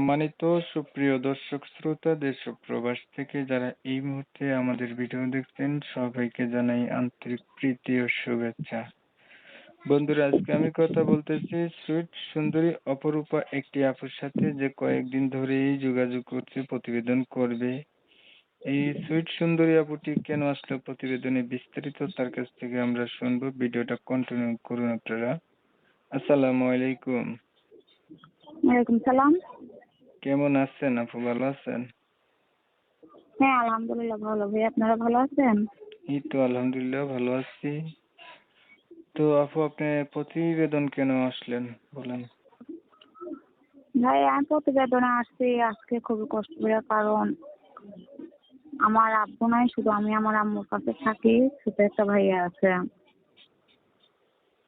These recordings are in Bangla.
সম্মানিত সুপ্রিয় দর্শক শ্রোতা দেশ ও প্রবাস থেকে যারা এই মুহূর্তে আমাদের ভিডিও দেখছেন সবাইকে জানাই আন্তরিক প্রীতি ও শুভেচ্ছা। বন্ধুরা, আজকে আমি কথা বলতেছি সুইট সুন্দরী অপরূপা একটি আপুর সাথে যে কয়েকদিন ধরেই যোগাযোগ করছে প্রতিবেদন করবে। এই সুইট সুন্দরী আপুটি কেন আসলো প্রতিবেদনে বিস্তারিত তার কাছ থেকে আমরা শুনবো। ভিডিওটা কন্টিনিউ করুন আপনারা। আসসালামু আলাইকুম। ওয়ালাইকুম সালাম। কেমন আছেন আপু, ভালো আছেন? হ্যাঁ, আলহামদুলিল্লাহ ভালো। ভাই আপনারা ভালো আছেন? এই তো আলহামদুলিল্লাহ ভালো আছি। তো আপু, আপনি প্রতিবেদন কেন আসলেন বলেন? ভাই আমি প্রতিবেদনে আসছি আজকে খুবই কষ্ট করে, কারণ আমার আব্বু নাই, শুধু আমি আমার আম্মুর কাছে থাকি। ছোট একটা ভাইয়া আছে।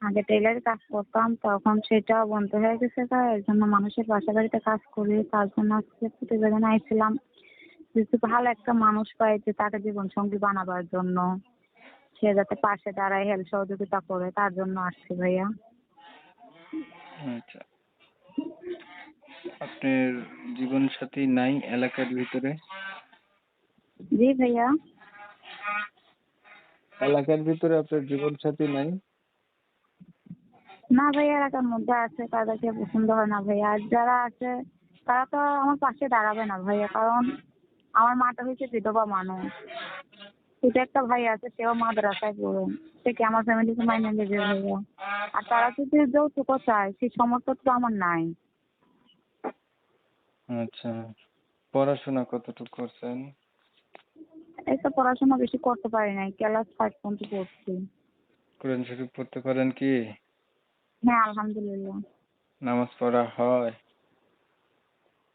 আগে টেলারি কাজ করতাম, তখন সেটাও বন্ধ হয়ে গেছে। তাই এর জন্য মানুষের বাসা বাড়িতে কাজ করি, তার জন্য আজকে প্রতিবেদনে আইছিলাম যদি ভালো একটা মানুষ পাই যে তাকে জীবন সঙ্গী বানাবার জন্য, সে যাতে পাশে দাঁড়ায়, হেল্প সহযোগিতা করে, তার জন্য আসছি ভাইয়া। আচ্ছা, আপনার জীবন সাথী নাই এলাকার ভিতরে? জি ভাইয়া। এলাকার ভিতরে আপনার জীবন সাথী নাই? না ভাইয়া, এলাকার মধ্যে আছে, তাদেরকে পছন্দ হয় না ভাইয়া। আর যারা আছে তারা তো আমার পাশে দাঁড়াবে না ভাইয়া, কারণ আমার মাটা হচ্ছে বিধবা মানুষ। শুধু একটা ভাই আছে, সেও মাদ্রাসায় পড়ে। সে কি আমার ফ্যামিলিকে মাইনে নেবে ভাইয়া? আর তারা যদি যৌতুকও চায়, সেই সামর্থ্য তো আমার নাই। আচ্ছা, পড়াশোনা কতটুকু করছেন? এই তো পড়াশোনা বেশি করতে পারি নাই, ক্লাস 5 পর্যন্ত পড়ছি। কোরআন শরীফ পড়তে পারেন কি? হ্যাঁ আলহামদুলিল্লাহ। নামাজ পড়া হয়?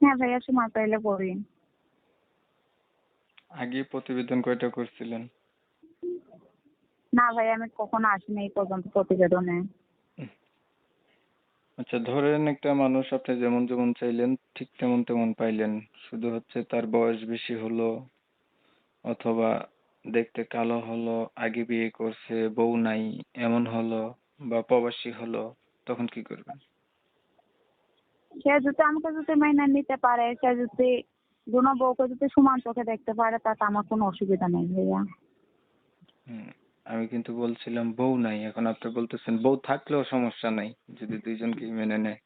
হ্যাঁ ভাইয়া, সময় পাইলে পড়ি। আগে প্রতিবেদন কয়টা করছিলেন? না ভাইয়া, আমি কখনো আসিনি এই পর্যন্ত প্রতিবেদনে। আচ্ছা, ধরেন একটা মানুষ আপনি যেমন যেমন চাইলেন ঠিক তেমন তেমন পাইলেন, শুধু হচ্ছে তার বয়স বেশি হলো অথবা দেখতে কালো হলো, আগে বিয়ে করছে, বউ নাই, এমন হলো, বা প্রবাসী হলো, তখন কি করবেন? সে যদি আমাকে যদি মাইনে নিতে পারে, সে যদি দুনো বউকে যদি সমান চোখে দেখতে পারে, তাতে আমার কোনো অসুবিধা নেই ভাইয়া। হুম, আমি কিন্তু বলছিলাম বউ নাই, এখন আপনি বলতেছেন বউ থাকলেও সমস্যা নাই যদি দুইজনকেই মেনে নেয়।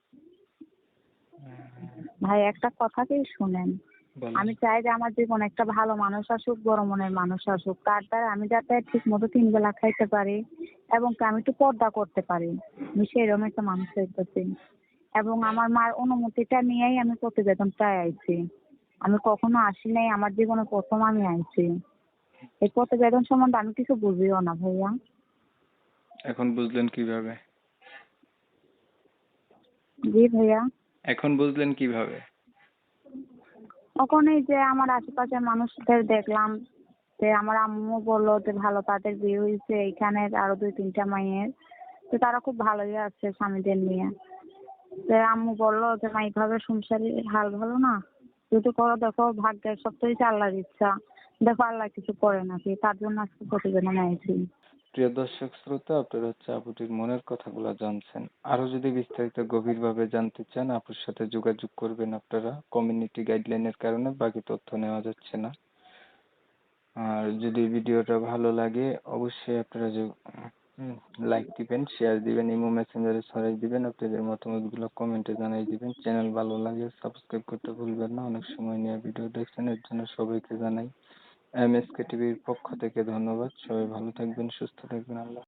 ভাই একটা কথা কি শুনেন, বলেন। আমি চাই যে আমার জীবনে একটা ভালো মানুষ আসুক, বড় মনের মানুষ আসুক, তার দ্বারা আমি যাতে ঠিক মতো 3 বেলা খাইতে পারি এবং আমি একটু পর্দা করতে পারি। আমি সেরকম একটা মানুষ চাইতেছি, এবং আমার মার অনুমতিটা নিয়েই আমি প্রতিবেদনটায় আইছি। আমি কখনো আসি নাই, আমার জীবনে প্রথম আমি আইছি। এই প্রতিবেদন সম্বন্ধে আমি কিছু বুঝিও না ভাইয়া। এখন বুঝলেন কিভাবে? জি ভাইয়া। এখন বুঝলেন কিভাবে? তখন এই যে আমার আশেপাশের মানুষদের দেখলাম, যে আমার আম্মু বললো যে ভালো তাদের বিয়ে হয়েছে, এইখানে আরো 2-3টা মাইয়ের, তো তারা খুব ভালোই আছে স্বামীদের নিয়ে। তো আম্মু বললো যে মা, এইভাবে সংসারের হাল ভালো না, যদি করো দেখো, ভাগ্যের সব তো হচ্ছে আল্লাহর ইচ্ছা, দেখো আল্লাহ কিছু করে নাকি। তার জন্য আজকে প্রতিবেদন আইছি। প্রিয় দর্শক শ্রোতা, আপনারা হচ্ছে আপুটির মনের কথাগুলো জানছেন। আরো যদি বিস্তারিত গভীরভাবে জানতে চান, আপুর সাথে যোগাযোগ করবেন আপনারা। কমিউনিটি গাইডলাইনের কারণে বাকি তথ্য নেওয়া যাচ্ছে না। আর যদি ভিডিওটা ভালো লাগে অবশ্যই আপনারা লাইক দিবেন, শেয়ার দিবেন, ইমো মেসেঞ্জারে ছড়াই দিবেন, আপনাদের মতামতগুলো কমেন্টে জানাই দিবেন। চ্যানেল ভালো লাগে সাবস্ক্রাইব করতে ভুলবেন না। অনেক সময় নিয়ে ভিডিও দেখছেন, এর জন্য সবাইকে জানাই MSK টিভির পক্ষ থেকে ধন্যবাদ। সবাই ভালো থাকবেন, সুস্থ থাকবেন। আল্লাহ